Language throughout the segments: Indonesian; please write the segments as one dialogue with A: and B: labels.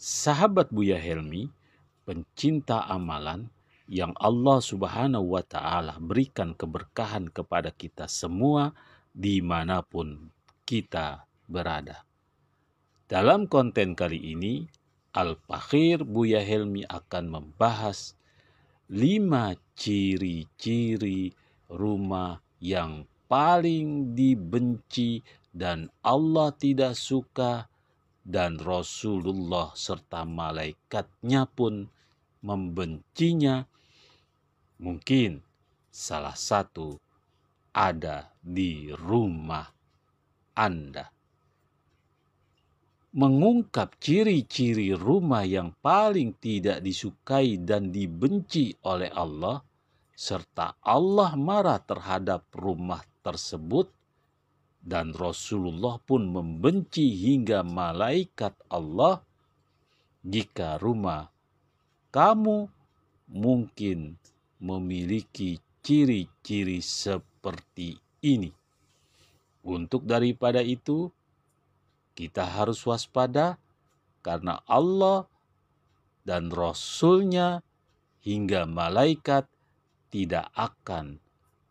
A: Sahabat Buya Helmi, pencinta amalan yang Allah Subhanahu wa Ta'ala berikan keberkahan kepada kita semua dimanapun kita berada. Dalam konten kali ini, Al-Fakhir Buya Helmi akan membahas 5 ciri-ciri rumah yang paling dibenci dan Allah tidak suka, dan Rasulullah serta malaikatnya pun membencinya. Mungkin salah satu ada di rumah Anda. Mengungkap ciri-ciri rumah yang paling tidak disukai dan dibenci oleh Allah, serta Allah marah terhadap rumah tersebut, dan Rasulullah pun membenci hingga malaikat Allah. Jika rumah kamu mungkin memiliki ciri-ciri seperti ini. Untuk daripada itu, kita harus waspada karena Allah dan Rasul-Nya hingga malaikat tidak akan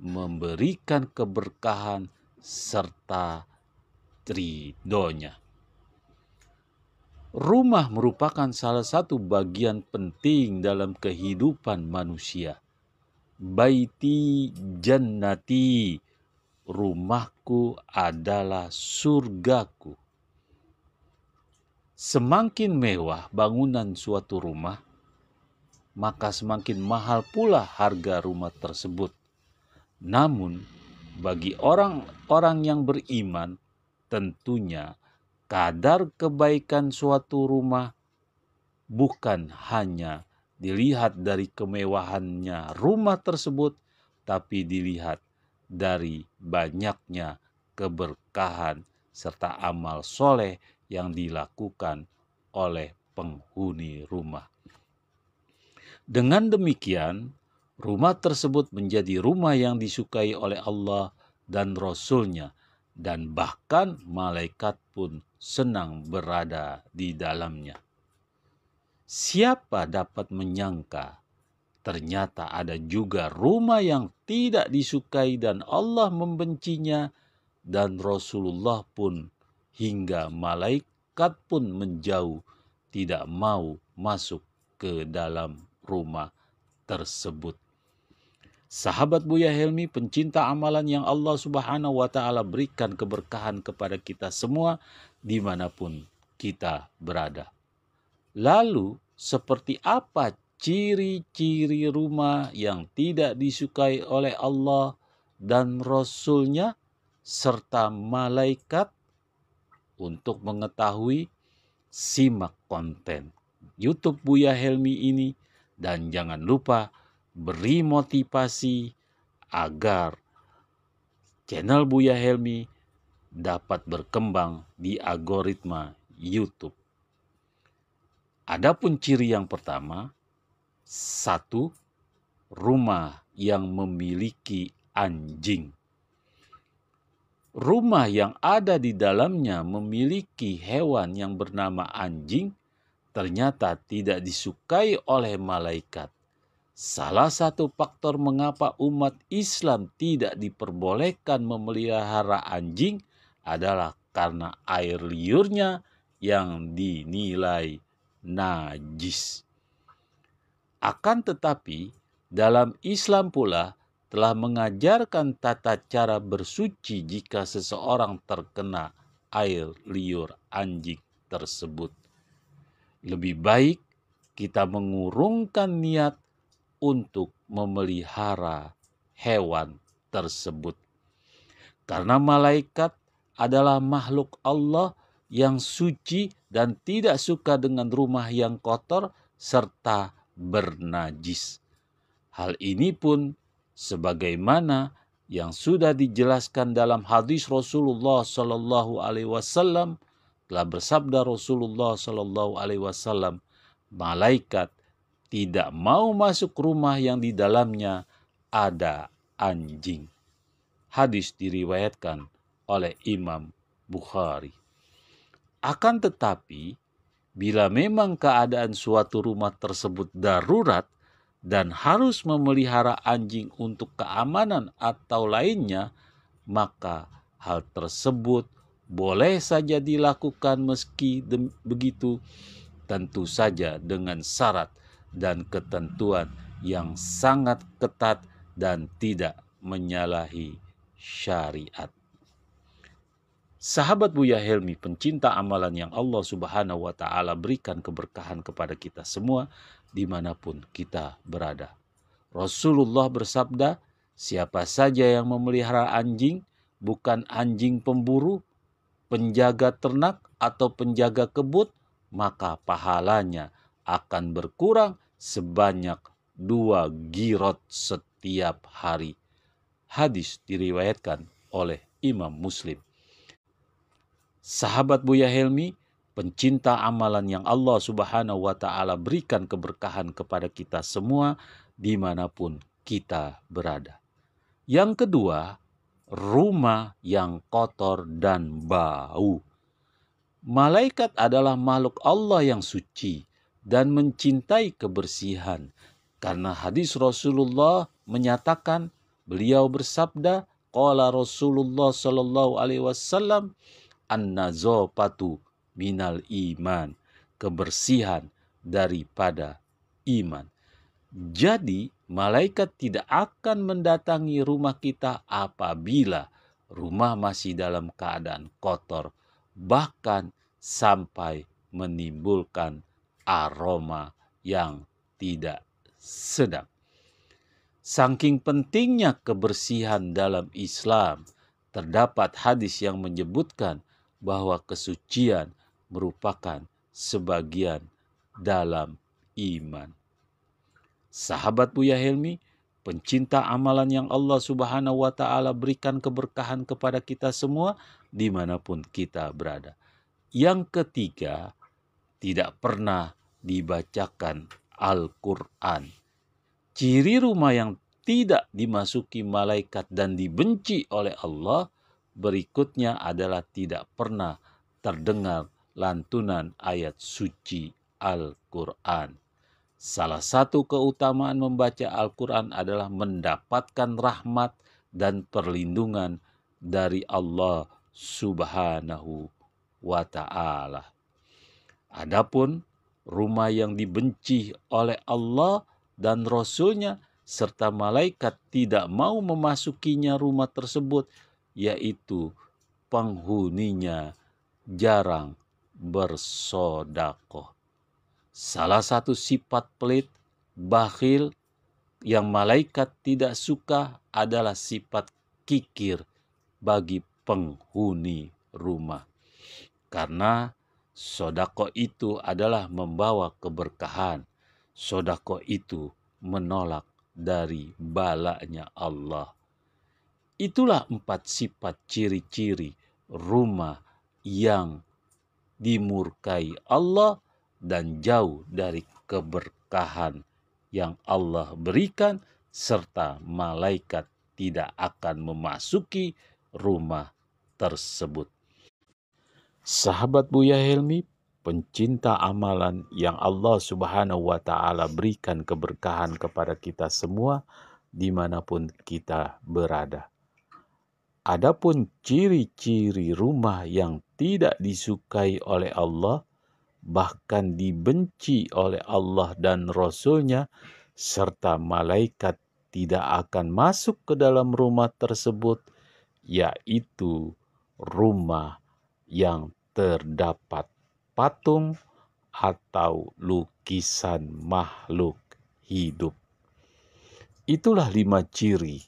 A: memberikan keberkahan serta ridhonya. Rumah merupakan salah satu bagian penting dalam kehidupan manusia. Baiti jannati, rumahku adalah surgaku. Semakin mewah bangunan suatu rumah, maka semakin mahal pula harga rumah tersebut. Namun, bagi orang-orang yang beriman, tentunya kadar kebaikan suatu rumah bukan hanya dilihat dari kemewahannya rumah tersebut, tapi dilihat dari banyaknya keberkahan serta amal soleh yang dilakukan oleh penghuni rumah. Dengan demikian, rumah tersebut menjadi rumah yang disukai oleh Allah dan Rasul-Nya, dan bahkan malaikat pun senang berada di dalamnya. Siapa dapat menyangka ternyata ada juga rumah yang tidak disukai dan Allah membencinya, dan Rasulullah pun hingga malaikat pun menjauh, tidak mau masuk ke dalam rumah tersebut. Sahabat Buya Helmi, pencinta amalan yang Allah Subhanahu wa Ta'ala berikan keberkahan kepada kita semua dimanapun kita berada. Lalu, seperti apa ciri-ciri rumah yang tidak disukai oleh Allah dan Rasul-Nya serta malaikat? Untuk mengetahui, simak konten YouTube Buya Helmi ini, dan jangan lupa beri motivasi agar channel Buya Helmi dapat berkembang di algoritma YouTube. Adapun ciri yang pertama, 1. Rumah yang memiliki anjing. Rumah yang ada di dalamnya memiliki hewan yang bernama anjing ternyata tidak disukai oleh malaikat. Salah satu faktor mengapa umat Islam tidak diperbolehkan memelihara anjing adalah karena air liurnya yang dinilai najis. Akan tetapi, dalam Islam pula telah mengajarkan tata cara bersuci jika seseorang terkena air liur anjing tersebut. Lebih baik kita mengurungkan niat untuk memelihara hewan tersebut. Karena malaikat adalah makhluk Allah yang suci dan tidak suka dengan rumah yang kotor serta bernajis. Hal ini pun sebagaimana yang sudah dijelaskan dalam hadis Rasulullah Sallallahu Alaihi Wasallam, telah bersabda Rasulullah Sallallahu Alaihi Wasallam, malaikat tidak mau masuk rumah yang di dalamnya ada anjing. Hadis diriwayatkan oleh Imam Bukhari. Akan tetapi, Bila memang keadaan suatu rumah tersebut darurat dan harus memelihara anjing untuk keamanan atau lainnya, maka hal tersebut boleh saja dilakukan. Meski begitu, tentu saja dengan syarat dan ketentuan yang sangat ketat dan tidak menyalahi syariat. Sahabat Buya Helmi, pencinta amalan yang Allah Subhanahu wa Ta'ala berikan keberkahan kepada kita semua dimanapun kita berada. Rasulullah bersabda, siapa saja yang memelihara anjing, bukan anjing pemburu, penjaga ternak, atau penjaga kebun, maka pahalanya akan berkurang sebanyak 2 girot setiap hari. Hadis diriwayatkan oleh Imam Muslim. Sahabat Buya Helmi, pencinta amalan yang Allah Subhanahu wa Ta'ala berikan keberkahan kepada kita semua dimanapun kita berada. Yang kedua, rumah yang kotor dan bau. Malaikat adalah makhluk Allah yang suci dan mencintai kebersihan. Karena hadis Rasulullah menyatakan, beliau bersabda, qala Rasulullah sallallahu alaihi wasallam, an-nazafatu minal iman, kebersihan daripada iman. Jadi malaikat tidak akan mendatangi rumah kita apabila rumah masih dalam keadaan kotor, bahkan sampai menimbulkan aroma yang tidak sedap. Saking pentingnya kebersihan dalam Islam, terdapat hadis yang menyebutkan bahwa kesucian merupakan sebagian dalam iman. Sahabat Buya Helmi, pencinta amalan yang Allah Subhanahu wa Ta'ala berikan keberkahan kepada kita semua dimanapun kita berada. Yang ketiga, tidak pernah dibacakan Al-Quran. Ciri rumah yang tidak dimasuki malaikat dan dibenci oleh Allah berikutnya adalah tidak pernah terdengar lantunan ayat suci Al-Quran. Salah satu keutamaan membaca Al-Quran adalah mendapatkan rahmat dan perlindungan dari Allah Subhanahu wa Ta'ala. Adapun rumah yang dibenci oleh Allah dan Rasul-Nya serta malaikat tidak mau memasukinya rumah tersebut, yaitu penghuninya jarang bersodakoh. Salah satu sifat pelit, bakhil yang malaikat tidak suka adalah sifat kikir bagi penghuni rumah. Karena sodakoh itu adalah membawa keberkahan. Sodakoh itu menolak dari balanya Allah. Itulah 4 sifat ciri-ciri rumah yang dimurkai Allah dan jauh dari keberkahan yang Allah berikan, serta malaikat tidak akan memasuki rumah tersebut. Sahabat Buya Helmi, pencinta amalan yang Allah Subhanahu wa Ta'ala berikan keberkahan kepada kita semua dimanapun kita berada. Adapun ciri-ciri rumah yang tidak disukai oleh Allah, bahkan dibenci oleh Allah dan Rasul-Nya, serta malaikat tidak akan masuk ke dalam rumah tersebut, yaitu rumah yang terdapat patung atau lukisan makhluk hidup. Itulah 5 ciri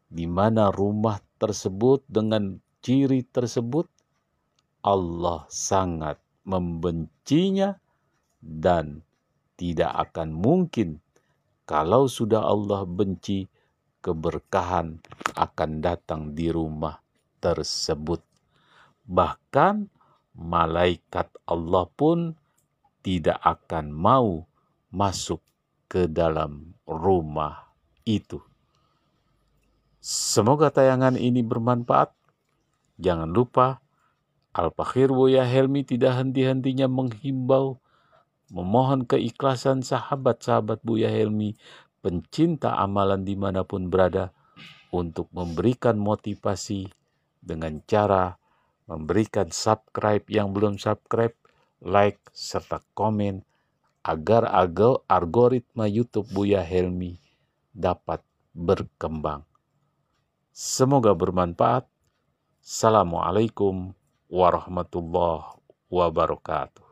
A: di mana rumah tersebut dengan ciri tersebut Allah sangat membencinya, dan tidak akan mungkin kalau sudah Allah benci, keberkahan akan datang di rumah tersebut. Bahkan malaikat Allah pun tidak akan mau masuk ke dalam rumah itu. Semoga tayangan ini bermanfaat. Jangan lupa Al-Fakhir Buya Helmi tidak henti-hentinya menghimbau, memohon keikhlasan sahabat-sahabat Buya Helmi, pencinta amalan dimanapun berada, untuk memberikan motivasi dengan cara memberikan subscribe yang belum subscribe, like, serta komen, agar algoritma YouTube Buya Helmi dapat berkembang. Semoga bermanfaat. Assalamualaikum warahmatullahi wabarakatuh.